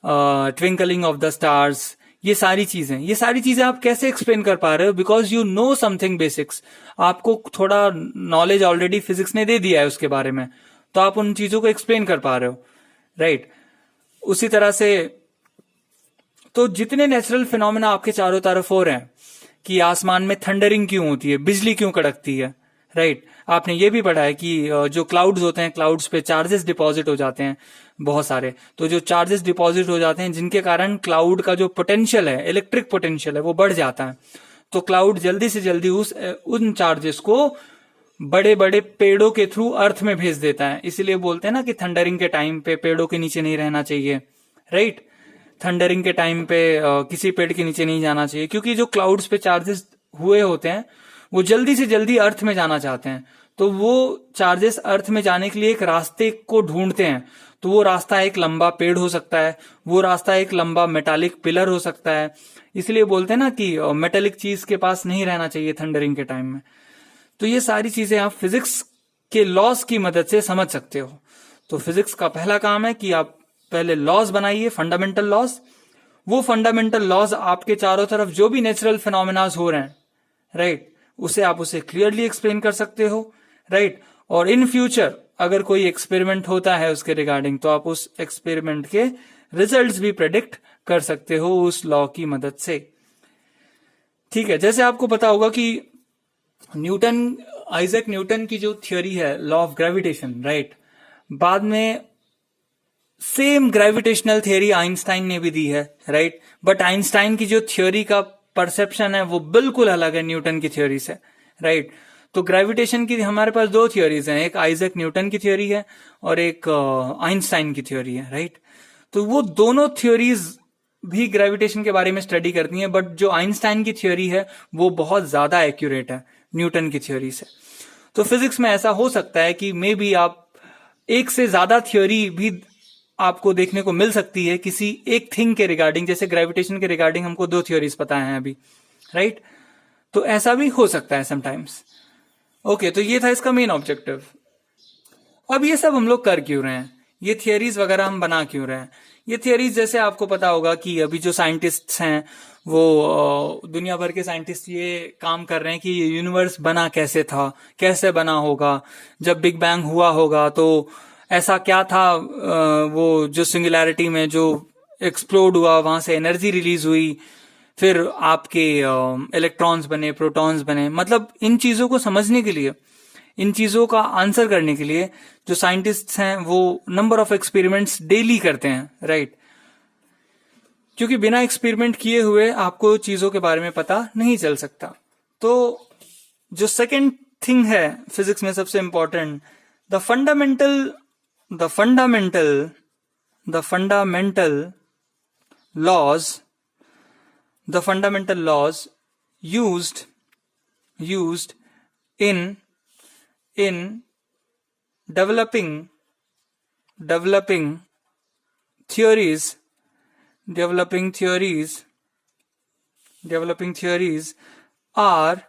A: twinkling of the stars, ये सारी चीजें आप कैसे एक्सप्लेन कर पा रहे हो, because you know something basics. आपको थोड़ा नॉलेज ऑलरेडी फिजिक्स ने दे दिया है उसके बारे में, तो आप उन चीजों को एक्सप्लेन कर पा रहे हो, राइट। उसी तरह से तो जितने नेचुरल फिनोमेना आपके चारों तरफ हो रहे हैं कि आसमान में थंडरिंग क्यों होती है, बिजली क्यों कड़कती है, राइट। आपने ये भी पढ़ा है कि जो क्लाउड्स होते हैं, क्लाउड्स पे चार्जेस डिपॉजिट हो जाते हैं बहुत सारे। तो जो चार्जेस डिपॉजिट हो जाते हैं जिनके कारण क्लाउड का जो पोटेंशियल है, इलेक्ट्रिक पोटेंशियल है, वो बढ़ जाता है। तो क्लाउड जल्दी से जल्दी उन चार्जेस को बड़े बड़े पेड़ों के थ्रू अर्थ में भेज देता है। इसीलिए बोलते हैं ना कि थंडरिंग के टाइम पे पेड़ों के नीचे नहीं रहना चाहिए, राइट। थंडरिंग के टाइम पे किसी पेड़ के नीचे नहीं जाना चाहिए, क्योंकि जो क्लाउड्स पे चार्जेस हुए होते हैं वो जल्दी से जल्दी अर्थ में जाना चाहते हैं। तो वो चार्जेस अर्थ में जाने के लिए एक रास्ते को ढूंढते हैं। तो वो रास्ता एक लंबा पेड़ हो सकता है, वो रास्ता एक लंबा मेटालिक पिलर हो सकता है। इसलिए बोलते हैं ना कि मेटालिक चीज के पास नहीं रहना चाहिए थंडरिंग के टाइम में। तो ये सारी चीजें आप फिजिक्स के लॉस की मदद से समझ सकते हो। तो फिजिक्स का पहला काम है कि आप पहले लॉज बनाइए, फंडामेंटल लॉज। वो फंडामेंटल लॉज आपके चारों तरफ जो भी नेचुरल फिनोमेनास हो रहे हैं, राइट, उसे क्लियरली एक्सप्लेन कर सकते हो, राइट। और इन फ्यूचर अगर कोई एक्सपेरिमेंट होता है उसके रिगार्डिंग, तो आप उस एक्सपेरिमेंट के रिजल्ट्स भी प्रेडिक्ट कर सकते हो उस लॉ की मदद से, ठीक है। जैसे आपको पता होगा कि न्यूटन, आइजैक न्यूटन की जो थ्योरी है लॉ ऑफ ग्रेविटेशन, राइट, बाद में सेम ग्रेविटेशनल थ्योरी आइंस्टाइन ने भी दी है, राइट, बट आइंस्टाइन की जो थ्योरी का परसेप्शन है वो बिल्कुल अलग है न्यूटन की थ्योरी से, राइट। तो ग्रेविटेशन की हमारे पास दो थ्योरीज हैं, एक आइजैक न्यूटन की थ्योरी है और एक आइंस्टाइन की थ्योरी है, राइट। तो वो दोनों थ्योरीज भी ग्रेविटेशन के बारे में स्टडी करती हैं, बट जो आइंस्टाइन की थ्योरी है वो बहुत ज्यादा एक्यूरेट है न्यूटन की थ्योरी से। तो फिजिक्स में ऐसा हो सकता है कि मे बी आप एक से ज्यादा थ्योरी भी आपको देखने को मिल सकती है किसी एक थिंग के रिगार्डिंग, जैसे ग्रेविटेशन के रिगार्डिंग हमको दो थ्योरीज पता है अभी, राइट। तो ऐसा भी हो सकता है समटाइम्स। ओके, तो ये था इसका मेन ऑब्जेक्टिव। अब ये सब हम लोग कर क्यों रहे हैं, ये थियरीज वगैरह हम बना क्यों रहे हैं? ये थियरीज जैसे आपको पता होगा कि अभी जो साइंटिस्ट्स हैं वो दुनिया भर के साइंटिस्ट ये काम कर रहे हैं कि ये यूनिवर्स बना कैसे था, कैसे बना होगा, जब बिग बैंग हुआ होगा तो ऐसा क्या था, वो जो सिंगुलैरिटी में जो एक्सप्लोड हुआ वहां से एनर्जी रिलीज हुई, फिर आपके इलेक्ट्रॉन्स बने, प्रोटॉन्स बने। मतलब इन चीजों को समझने के लिए, इन चीजों का आंसर करने के लिए जो साइंटिस्ट्स हैं वो नंबर ऑफ एक्सपेरिमेंट्स डेली करते हैं, राइट। क्योंकि बिना एक्सपेरिमेंट किए हुए आपको चीजों के बारे में पता नहीं चल सकता। तो जो सेकंड थिंग है फिजिक्स में सबसे important, the fundamental laws used in developing theories are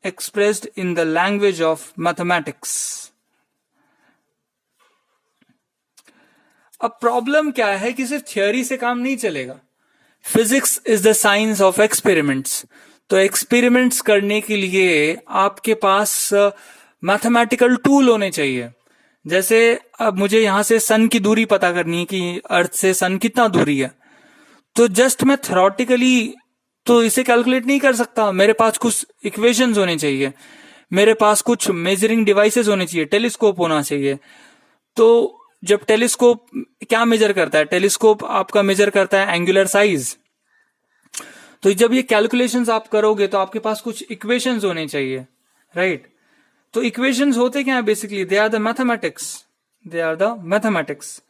A: expressed in the language of mathematics. अब प्रॉब्लम क्या है कि सिर्फ थ्योरी से काम नहीं चलेगा। Physics is the science of experiments. तो एक्सपेरिमेंट्स करने के लिए आपके पास मैथमेटिकल टूल होने चाहिए। जैसे अब मुझे यहां से सन की दूरी पता करनी है कि अर्थ से सन कितना दूरी है, तो जस्ट मैं थ्योरेटिकली तो इसे कैलकुलेट नहीं कर सकता। मेरे पास कुछ इक्वेशंस होने चाहिए, मेरे पास कुछ मेजरिंग डिवाइसेस होने चाहिए, टेलीस्कोप होना चाहिए। तो जब टेलीस्कोप क्या मेजर करता है, टेलीस्कोप आपका मेजर करता है एंगुलर साइज। तो जब ये कैलकुलेशंस आप करोगे तो आपके पास कुछ इक्वेशंस होने चाहिए, राइट। तो इक्वेशंस होते क्या है basically, they are the mathematics,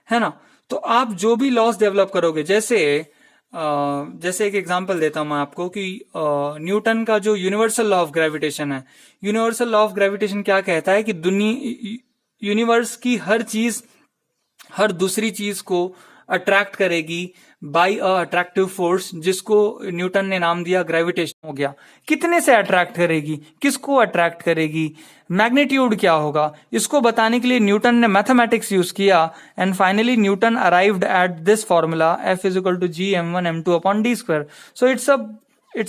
A: है ना। तो आप जो भी लॉस डेवलप करोगे, जैसे एक एग्जांपल देता हूं मैं आपको कि न्यूटन का जो यूनिवर्सल लॉ ऑफ ग्रेविटेशन है, यूनिवर्सल लॉ ऑफ ग्रेविटेशन क्या कहता है कि यूनिवर्स की हर चीज हर दूसरी चीज को अट्रैक्ट करेगी बाय अ अट्रैक्टिव फोर्स, जिसको न्यूटन ने नाम दिया ग्रेविटेशन हो गया। कितने से अट्रैक्ट करेगी, किसको अट्रैक्ट करेगी, मैग्नीट्यूड क्या होगा, इसको बताने के लिए न्यूटन ने मैथमेटिक्स यूज किया। And finally Newton arrived at this formula F = g(m1m2/d²). So it's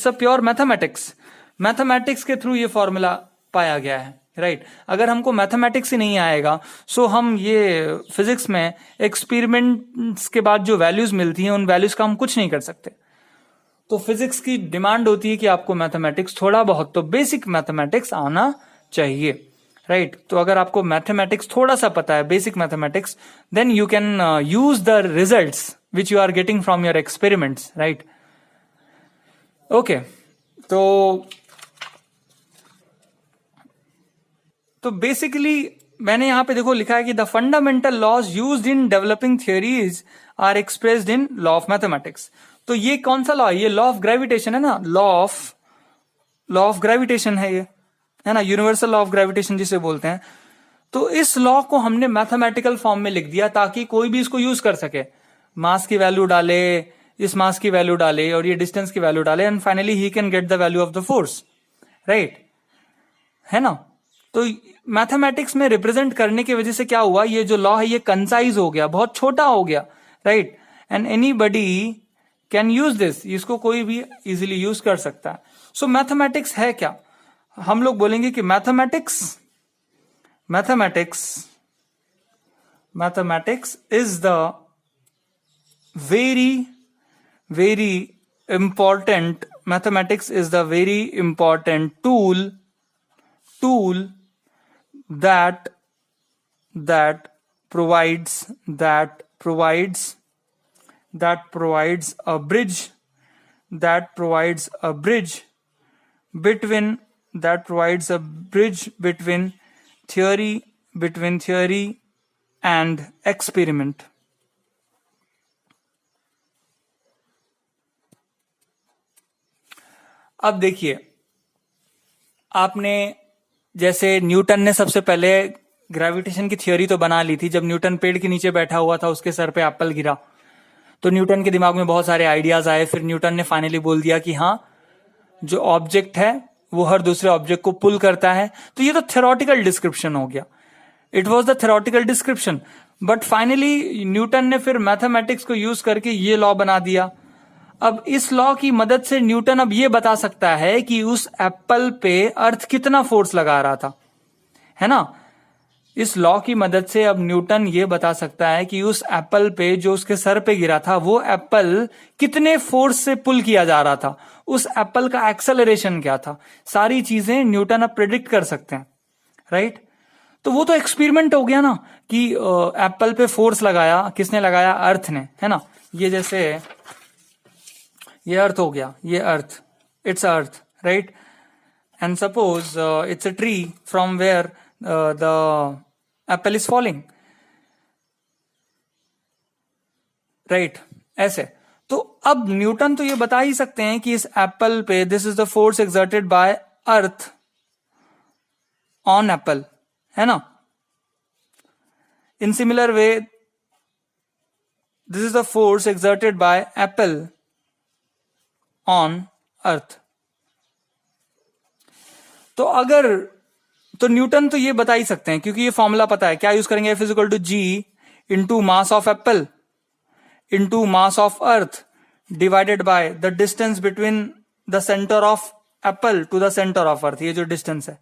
A: a pure mathematics के थ्रू ये फॉर्मूला पाया गया है, राइट। अगर हमको मैथमेटिक्स ही नहीं आएगा सो हम ये फिजिक्स में एक्सपेरिमेंट्स के बाद जो वैल्यूज मिलती हैं उन वैल्यूज का हम कुछ नहीं कर सकते। तो फिजिक्स की डिमांड होती है कि आपको मैथमेटिक्स थोड़ा बहुत तो बेसिक मैथमेटिक्स आना चाहिए, राइट। तो अगर आपको मैथमेटिक्स थोड़ा सा पता है, basic mathematics, then you can use the results which you are getting from your experiments, right. Okay, तो बेसिकली मैंने यहां पे देखो लिखा है कि the fundamental laws used in developing theories are expressed in law of mathematics. तो ये कौन सा लॉ है, ये लॉ ऑफ ग्रेविटेशन है ना, लॉ ऑफ ग्रेविटेशन है, ये है ना, यूनिवर्सल लॉ ऑफ ग्रेविटेशन जिसे बोलते हैं। तो इस लॉ को हमने मैथमेटिकल फॉर्म में लिख दिया ताकि कोई भी इसको यूज कर सके। मास की वैल्यू डाले, इस मास की वैल्यू डाले और ये डिस्टेंस की वैल्यू डाले, and finally he can get the value of the force, right, है ना। तो मैथमेटिक्स में रिप्रेजेंट करने की वजह से क्या हुआ, ये जो लॉ है ये कंसाइज हो गया, बहुत छोटा हो गया, right. And anybody can use this, इसको कोई भी इजीली यूज कर सकता है। सो मैथमेटिक्स है क्या, हम लोग बोलेंगे कि mathematics mathematics is the very important tool that provides a bridge between theory and experiment. अब देखिए, आपने जैसे न्यूटन ने सबसे पहले ग्रेविटेशन की थ्योरी तो बना ली थी। जब न्यूटन पेड़ के नीचे बैठा हुआ था, उसके सर पे एप्पल गिरा, तो न्यूटन के दिमाग में बहुत सारे आइडियाज आए। फिर न्यूटन ने फाइनली बोल दिया कि हाँ, जो ऑब्जेक्ट है वो हर दूसरे ऑब्जेक्ट को पुल करता है। तो ये तो थ्योरेटिकल डिस्क्रिप्शन हो गया, it was the theoretical description. But finally Newton ने फिर मैथमेटिक्स को यूज करके ये लॉ बना दिया। अब इस लॉ की मदद से न्यूटन अब ये बता सकता है कि उस एप्पल पे अर्थ कितना फोर्स लगा रहा था, है ना। इस लॉ की मदद से अब न्यूटन ये बता सकता है कि उस एप्पल पे जो उसके सर पे गिरा था, वो एप्पल कितने फोर्स से पुल किया जा रहा था, उस एप्पल का एक्सेलरेशन क्या था। सारी चीजें न्यूटन अब प्रेडिक्ट कर सकते हैं, राइट। तो वो तो एक्सपेरिमेंट हो गया ना कि एप्पल पे फोर्स लगाया, किसने लगाया, अर्थ ने, है ना। ये जैसे ये अर्थ हो गया, ये earth, it's earth, right. And suppose it's a tree from where the apple is falling, right, ऐसे। तो अब न्यूटन तो ये बता ही सकते हैं कि इस एप्पल पे this is the force exerted by earth on Apple, है ना। इन similar way this is the force exerted bye Apple on earth. तो न्यूटन तो ये बता ही सकते हैं, क्योंकि ये फॉर्मूला पता है। क्या यूज करेंगे, F equal to G into mass of apple into mass of earth divided by the distance between the centre of apple to the centre of earth, ये जो डिस्टेंस है।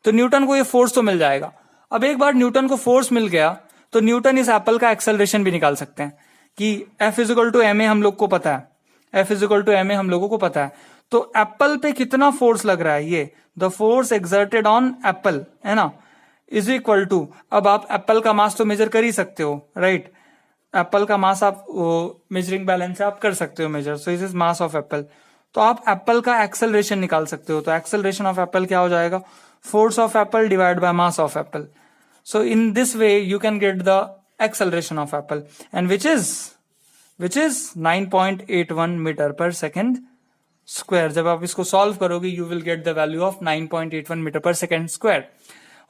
A: तो न्यूटन को ये फोर्स तो मिल जाएगा। अब एक बार न्यूटन को फोर्स मिल गया तो न्यूटन इस एप्पल का एक्सेलरेशन भी निकाल सकते हैं कि F इक्वल टू ma हम लोग को पता है, F इक्वल टू ma हम लोगों को पता है। तो एप्पल पे कितना फोर्स लग रहा है, ये the force exerted on Apple, है ना, इज इक्वल टू, अब आप एप्पल का मास तो मेजर कर ही सकते हो, राइट। एप्पल का मास आप मेजरिंग बैलेंस से आप कर सकते हो measure, so is is mass of apple. तो आप एप्पल का एक्सेलरेशन निकाल सकते हो। तो एक्सेलरेशन ऑफ एप्पल क्या हो जाएगा, force of apple divide by mass of apple. So in this way you can get the acceleration of apple, and which is 9.81 metre per second square. जब आप इसको सॉल्व करोगे you will get the value of 9.81 metre per second square.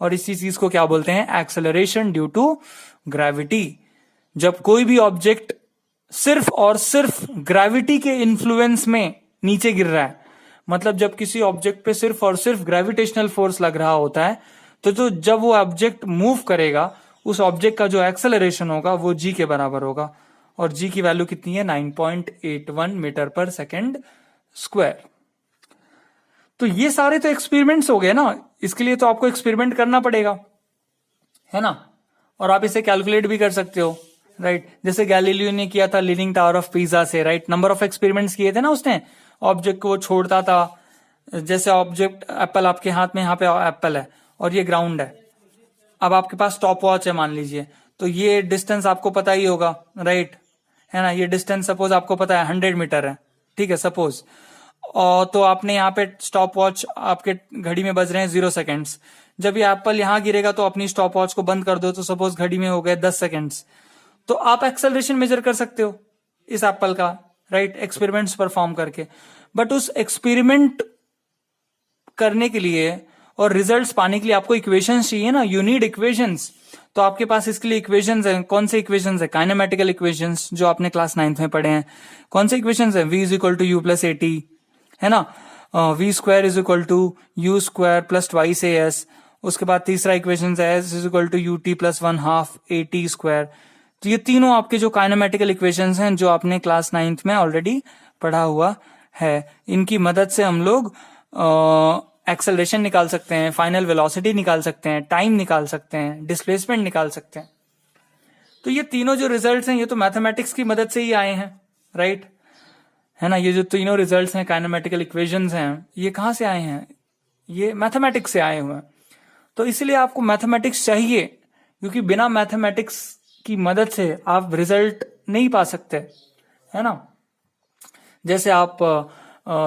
A: और इसी चीज को क्या बोलते हैं, एक्सेलरेशन ड्यू टू ग्रेविटी। जब कोई भी ऑब्जेक्ट सिर्फ और सिर्फ ग्रेविटी के इन्फ्लुएंस में नीचे गिर रहा है, मतलब जब किसी ऑब्जेक्ट पे सिर्फ और सिर्फ ग्रेविटेशनल फोर्स लग रहा होता है, तो जब वो ऑब्जेक्ट मूव करेगा उस ऑब्जेक्ट का जो एक्सेलरेशन होगा वो जी के बराबर होगा। और जी की वैल्यू कितनी है, 9.81 मीटर पर सेकेंड स्क्वायर। तो ये सारे तो एक्सपेरिमेंट्स हो गए ना, इसके लिए तो आपको एक्सपेरिमेंट करना पड़ेगा, है ना। और आप इसे कैलकुलेट भी कर सकते हो, राइट। जैसे गैलीलियो ने किया था लीनिंग टावर ऑफ पीसा से, राइट। नंबर ऑफ एक्सपेरिमेंट्स किए थे ना उसने, ऑब्जेक्ट को छोड़ता था। जैसे ऑब्जेक्ट एप्पल आपके हाथ में, यहाँ पे एप्पल है और ये ग्राउंड है। अब आपके पास स्टॉप वॉच है मान लीजिए, तो ये डिस्टेंस आपको पता ही होगा, राइट, है ना। ये डिस्टेंस सपोज आपको पता है 100 मीटर है, ठीक है, सपोज। और तो आपने यहाँ पे स्टॉप वॉच, आपके घड़ी में बज रहे हैं 0 सेकेंड्स। जब ये एप्पल यहाँ गिरेगा तो अपनी स्टॉप वॉच को बंद कर दो, तो सपोज घड़ी में हो गए 10 सेकेंड्स। तो आप एक्सेलरेशन मेजर कर सकते हो इस एप्पल का, राइट, एक्सपेरिमेंट्स परफॉर्म करके। बट उस एक्सपेरिमेंट करने के लिए और रिजल्ट्स पाने के लिए आपको इक्वेशंस चाहिए ना, यू नीड इक्वेशंस। तो आपके पास इसके लिए इक्वेशंस हैं। कौन से इक्वेशंस है, काइनेमेटिकल इक्वेशंस जो आपने क्लास 9th में पढ़े हैं। कौन से इक्वेशंस है, v is equal to U plus A T, है ना, v square is equal to U square plus twice A S. उसके बाद तीसरा इक्वेशन है s is equal to U T plus 1/2 A T square. तो ये तीनों आपके जो काइनेमेटिकल इक्वेशंस हैं जो आपने क्लास 9th में ऑलरेडी पढ़ा हुआ है। इनकी मदद से हम लोग एक्सेलरेशन निकाल सकते हैं, फाइनल वेलोसिटी निकाल सकते हैं, टाइम निकाल सकते हैं, डिस्प्लेसमेंट निकाल सकते हैं। तो ये तीनों जो रिजल्ट्स हैं ये तो मैथमेटिक्स की मदद से ही आए हैं, राइट, है ना। ये जो तीनों रिजल्ट्स हैं, काइनेमेटिकल इक्वेशंस हैं, ये कहां से आए हैं, ये मैथमेटिक्स से आए हुए हैं। तो इसलिए आपको मैथमेटिक्स चाहिए, क्योंकि बिना मैथमेटिक्स की मदद से आप रिजल्ट नहीं पा सकते, है ना। जैसे आप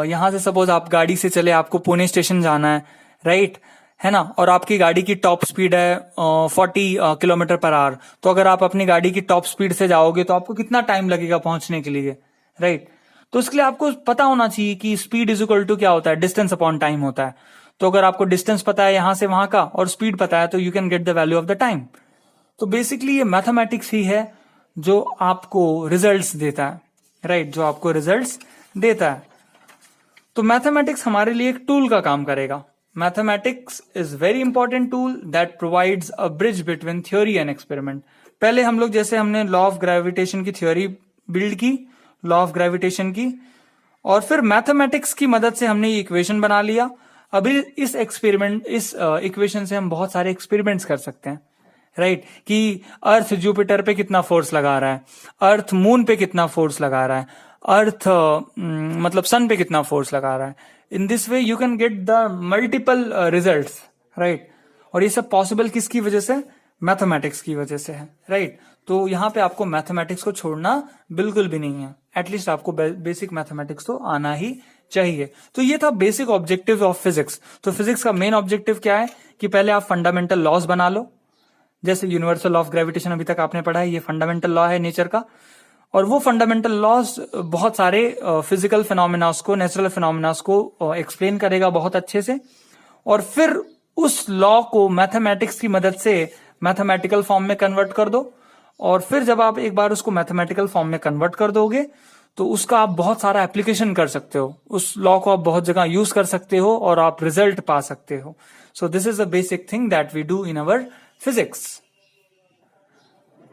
A: यहां से सपोज आप गाड़ी से चले, आपको पुणे स्टेशन जाना है, राइट, है ना, और आपकी गाड़ी की टॉप स्पीड है 40 किलोमीटर पर आवर। तो अगर आप अपनी गाड़ी की टॉप स्पीड से जाओगे तो आपको कितना टाइम लगेगा पहुंचने के लिए, राइट। तो इसके लिए आपको पता होना चाहिए कि स्पीड इज इक्वल टू क्या होता है, डिस्टेंस अपॉन टाइम होता है। तो अगर आपको डिस्टेंस पता है यहां से वहां का और स्पीड पता है, तो you can get the value of the time. तो बेसिकली ये मैथमेटिक्स ही है जो आपको रिजल्ट्स देता है, राइट, जो आपको रिजल्ट्स देता है। तो मैथमेटिक्स हमारे लिए एक टूल का काम करेगा। Mathematics is very important tool that provides a bridge between theory and experiment. पहले हम लोग जैसे हमने लॉ ऑफ ग्रेविटेशन की थ्योरी बिल्ड की, लॉ ऑफ ग्रेविटेशन की, और फिर मैथमेटिक्स की मदद से हमने ये इक्वेशन बना लिया। अभी इस इक्वेशन से हम बहुत सारे एक्सपेरिमेंट्स कर सकते हैं, राइट, कि अर्थ जुपिटर पे कितना फोर्स लगा रहा है, अर्थ मून पे कितना फोर्स लगा रहा है, अर्थ मतलब सन पे कितना फोर्स लगा रहा है। इन this way you can get the multiple results, right. और ये सब पॉसिबल किसकी वजह से, मैथमेटिक्स की वजह से है, राइट। तो यहां पे आपको मैथमेटिक्स को छोड़ना बिल्कुल भी नहीं है, एटलीस्ट आपको बेसिक मैथमेटिक्स तो आना ही चाहिए। तो ये था बेसिक ऑब्जेक्टिव ऑफ फिजिक्स। तो फिजिक्स का मेन ऑब्जेक्टिव क्या है कि पहले आप फंडामेंटल लॉज बना लो, जैसे यूनिवर्सल लॉ ऑफ ग्रेविटेशन अभी तक आपने पढ़ा है, ये फंडामेंटल लॉ है नेचर का। और वो फंडामेंटल लॉज बहुत सारे फिजिकल फिनोमिनास को, नेचुरल फिनोमिनास को एक्सप्लेन करेगा बहुत अच्छे से। और फिर उस लॉ को मैथमेटिक्स की मदद से मैथमेटिकल फॉर्म में कन्वर्ट कर दो। और फिर जब आप एक बार उसको मैथमेटिकल फॉर्म में कन्वर्ट कर दोगे तो उसका आप बहुत सारा एप्लीकेशन कर सकते हो, उस लॉ को आप बहुत जगह यूज कर सकते हो और आप रिजल्ट पा सकते हो। So this is the basic thing that we do in our physics.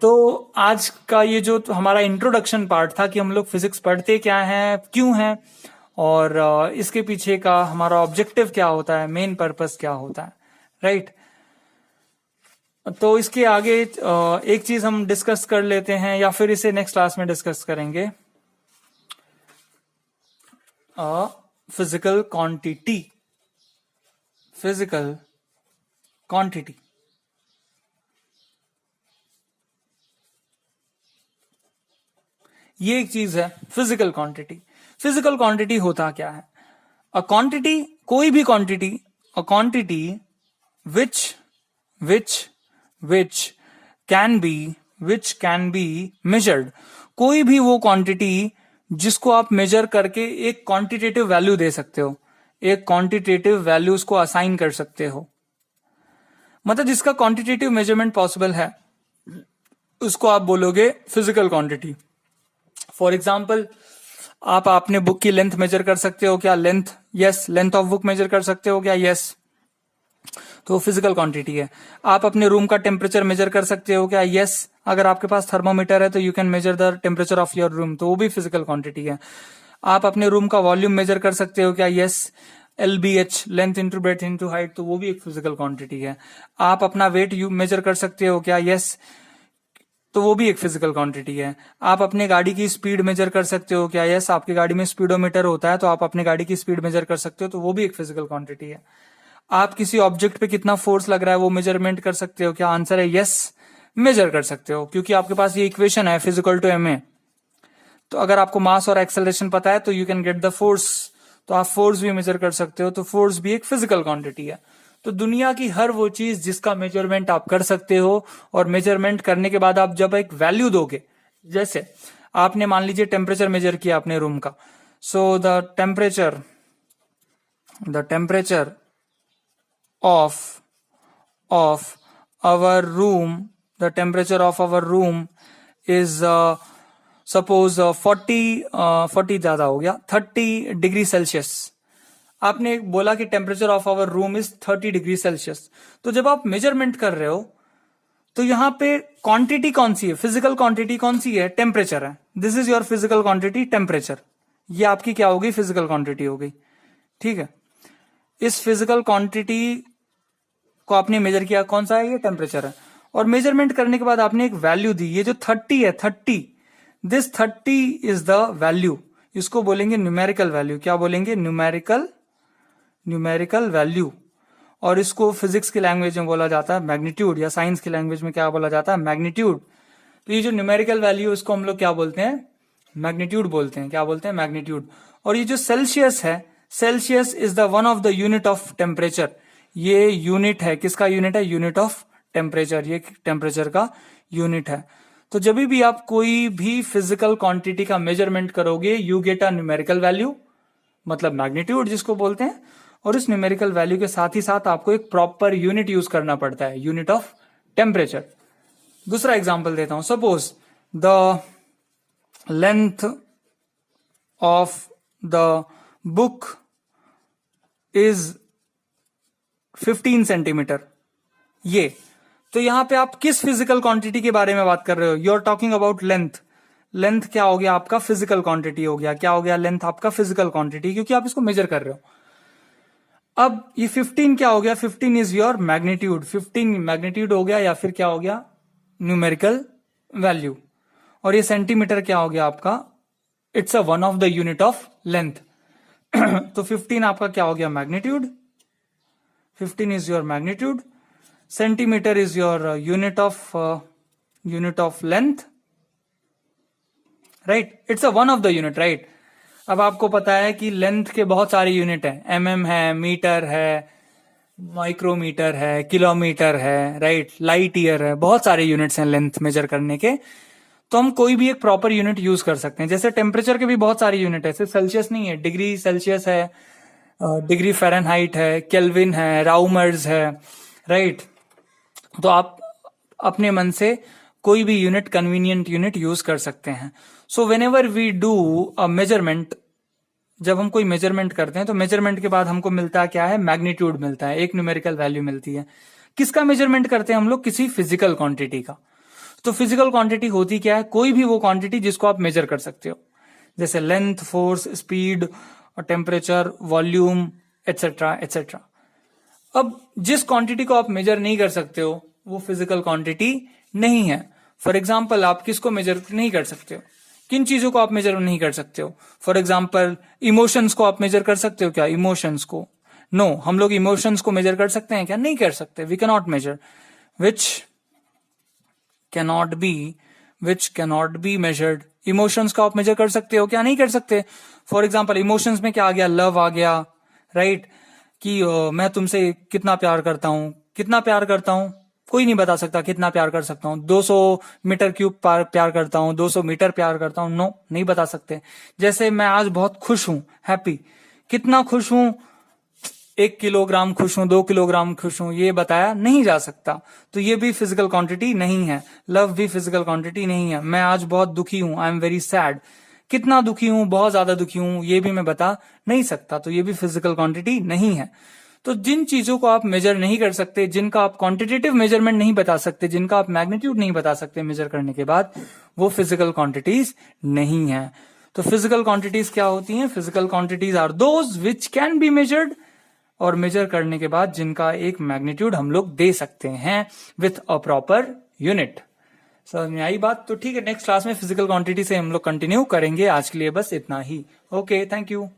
A: तो आज का ये जो हमारा इंट्रोडक्शन पार्ट था कि हम लोग फिजिक्स पढ़ते क्या हैं, क्यों हैं, और इसके पीछे का हमारा ऑब्जेक्टिव क्या होता है, मेन पर्पस क्या होता है, राइट। तो इसके आगे एक चीज हम डिस्कस कर लेते हैं, या फिर इसे नेक्स्ट क्लास में डिस्कस करेंगे, फिजिकल क्वांटिटी। फिजिकल क्वांटिटी ये एक चीज है, फिजिकल क्वांटिटी। फिजिकल क्वांटिटी होता क्या है, अ क्वांटिटी, कोई भी quantity, a quantity which can be measured। कोई भी वो क्वांटिटी जिसको आप मेजर करके एक क्वांटिटेटिव वैल्यू दे सकते हो, एक क्वांटिटेटिव वैल्यू उसको असाइन कर सकते हो, मतलब जिसका क्वांटिटेटिव मेजरमेंट पॉसिबल है, उसको आप बोलोगे फिजिकल क्वांटिटी। फॉर एग्जाम्पल, आप अपने बुक की लेंथ मेजर कर सकते हो क्या, length, yes, length of book measure कर सकते हो क्या, यस, तो फिजिकल क्वांटिटी है। आप अपने रूम का टेम्परेचर मेजर कर सकते हो क्या, यस, अगर आपके पास थर्मोमीटर है तो you can measure the temperature of your room, तो वो भी फिजिकल क्वांटिटी है। आप अपने रूम का वॉल्यूम मेजर कर सकते हो क्या, yes, LBH, length into breadth into height, तो वो भी एक फिजिकल क्वांटिटी है। आप अपना वेट मेजर कर सकते हो क्या, यस, तो वो भी एक फिजिकल क्वांटिटी है। आप अपने गाड़ी की स्पीड मेजर कर सकते हो क्या, यस, आपकी गाड़ी में स्पीडोमीटर होता है तो आप अपने गाड़ी की स्पीड मेजर कर सकते हो, तो वो भी एक फिजिकल क्वांटिटी है। आप किसी ऑब्जेक्ट पे कितना फोर्स लग रहा है वो मेजरमेंट कर सकते हो क्या, आंसर है यस, मेजर कर सकते हो, क्योंकि आपके पास ये इक्वेशन है फिजिकल टू ma। तो अगर आपको मास और एक्सेलरेशन पता है तो you can get the force, तो आप फोर्स भी मेजर कर सकते हो, तो फोर्स भी एक फिजिकल क्वांटिटी है। तो दुनिया की हर वो चीज जिसका मेजरमेंट आप कर सकते हो, और मेजरमेंट करने के बाद आप जब एक वैल्यू दोगे, जैसे आपने मान लीजिए टेम्परेचर मेजर किया अपने रूम का, so the temperature of our room, the temperature of our room is suppose 40 ज्यादा हो गया, 30 डिग्री सेल्सियस। आपने बोला कि temperature of our room is 30 degree Celsius. तो जब आप मेजरमेंट कर रहे हो तो यहां पे क्वांटिटी कौन सी है, फिजिकल क्वांटिटी कौन सी है, टेम्परेचर है। This is your physical quantity, temperature, ये आपकी क्या होगी, फिजिकल क्वांटिटी हो गई, ठीक है। इस फिजिकल क्वांटिटी को आपने मेजर किया, कौन सा है, ये टेम्परेचर है। और मेजरमेंट करने के बाद आपने एक वैल्यू दी, ये जो 30 है, 30, दिस 30 इज द वैल्यू, इसको बोलेंगे न्यूमेरिकल वैल्यू। क्या बोलेंगे? Numerical value. और इसको फिजिक्स की लैंग्वेज में बोला जाता है मैग्नीट्यूड, या साइंस की लैंग्वेज में क्या बोला जाता है? मैग्नीट्यूड। तो ये जो न्यूमेरिकल वैल्यू, इसको हम लोग क्या बोलते हैं? मैग्नीट्यूड बोलते हैं। क्या बोलते हैं? मैग्नीट्यूड। और ये जो सेल्सियस है, Celsius is the one of the unit of temperature. ये यूनिट है, किसका यूनिट है? यूनिट ऑफ टेम्परेचर, ये टेम्परेचर का यूनिट है। तो जब भी आप कोई भी फिजिकल क्वांटिटी का मेजरमेंट करोगे, you get a numerical value, मतलब मैग्नीट्यूड जिसको बोलते हैं, और इस न्यूमेरिकल वैल्यू के साथ ही साथ आपको एक प्रॉपर यूनिट यूज करना पड़ता है, यूनिट ऑफ टेम्परेचर। दूसरा एग्जांपल देता हूं। Suppose the length of the book is 15 centimetre. ये तो यहां पे आप किस फिजिकल क्वांटिटी के बारे में बात कर रहे हो? You are talking about length. Length क्या हो गया? आपका फिजिकल क्वांटिटी हो गया। क्या हो गया? लेंथ आपका फिजिकल क्वांटिटी, क्योंकि आप इसको मेजर कर रहे हो। अब ये 15 क्या हो गया? 15 इज योर मैग्नीट्यूड। 15 मैग्नीट्यूड हो गया, या फिर क्या हो गया? Numerical value. और ये सेंटीमीटर क्या हो गया आपका? It's a one of the unit of length. तो 15 आपका क्या हो गया? Magnitude. 15 is your magnitude. Centimetre is your unit of length, right? It's a one of the unit, right? अब आपको पता है कि लेंथ के बहुत सारे यूनिट हैं, एमएम है, मीटर है, माइक्रोमीटर है, किलोमीटर है, राइट? लाइट ईयर है, बहुत सारे यूनिट्स हैं लेंथ मेजर करने के। तो हम कोई भी एक प्रॉपर यूनिट यूज कर सकते हैं। जैसे टेम्परेचर के भी बहुत सारे यूनिट है, सिर्फ सेल्सियस नहीं है, डिग्री सेल्सियस है, डिग्री फ़ारेनहाइट है, केल्विन है, राउमर्स है, राइट? तो आप अपने मन से कोई भी यूनिट, कन्वीनियंट यूनिट यूज कर सकते हैं। So whenever we do a measurement, जब हम कोई मेजरमेंट करते हैं तो मेजरमेंट के बाद हमको मिलता है क्या है? मैग्नीट्यूड मिलता है, एक न्यूमेरिकल वैल्यू मिलती है। किसका मेजरमेंट करते हैं हम लोग? किसी फिजिकल क्वांटिटी का। तो फिजिकल क्वांटिटी होती क्या है? कोई भी वो क्वांटिटी जिसको आप मेजर कर सकते हो, जैसे length, force, speed, temperature, volume, etcetera etcetera. अब जिस क्वांटिटी को आप मेजर नहीं कर सकते हो वो फिजिकल क्वांटिटी नहीं है। फॉर एग्जाम्पल, आप किसको मेजर नहीं कर सकते हो? किन चीजों को आप मेजर नहीं कर सकते हो? फॉर एग्जाम्पल, इमोशंस को आप मेजर कर सकते हो क्या? इमोशंस को नो। हम लोग इमोशंस को मेजर कर सकते हैं क्या? नहीं कर सकते। We can not measure, which cannot be measured. Emotions को आप मेजर कर सकते हो क्या? नहीं कर सकते। फॉर एग्जाम्पल, इमोशंस में क्या आ गया? लव आ गया, राइट? कि मैं तुमसे कितना प्यार करता हूं। कितना प्यार करता हूं कोई नहीं बता सकता। कितना प्यार कर सकता हूं? 200 मीटर क्यूब प्यार करता हूं, 200 मीटर प्यार करता हूं, नो, नहीं बता सकते। जैसे मैं आज बहुत खुश हूं, हैप्पी। कितना खुश हूं? 1 किलोग्राम खुश हूं, 2 किलोग्राम खुश हूं, ये बताया नहीं जा सकता। तो ये भी फिजिकल क्वांटिटी नहीं है। लव भी फिजिकल क्वांटिटी नहीं है। मैं आज बहुत दुखी हूं, आई एम वेरी सैड। कितना दुखी हूं? बहुत ज्यादा दुखी हूं, ये भी मैं बता नहीं सकता। तो ये भी फिजिकल क्वांटिटी नहीं है। तो जिन चीजों को आप मेजर नहीं कर सकते, जिनका आप क्वांटिटेटिव मेजरमेंट नहीं बता सकते, जिनका आप मैग्नीट्यूड नहीं बता सकते मेजर करने के बाद, वो फिजिकल क्वांटिटीज नहीं है। तो फिजिकल क्वांटिटीज क्या होती हैं? Physical quantities are those which can be measured, और मेजर करने के बाद जिनका एक मैग्नीट्यूड हम लोग दे सकते हैं विथ अ प्रॉपर यूनिट। समझ में आई बात? तो ठीक है, नेक्स्ट क्लास में फिजिकल क्वांटिटी से हम लोग कंटिन्यू करेंगे। आज के लिए बस इतना ही। Okay, thank you.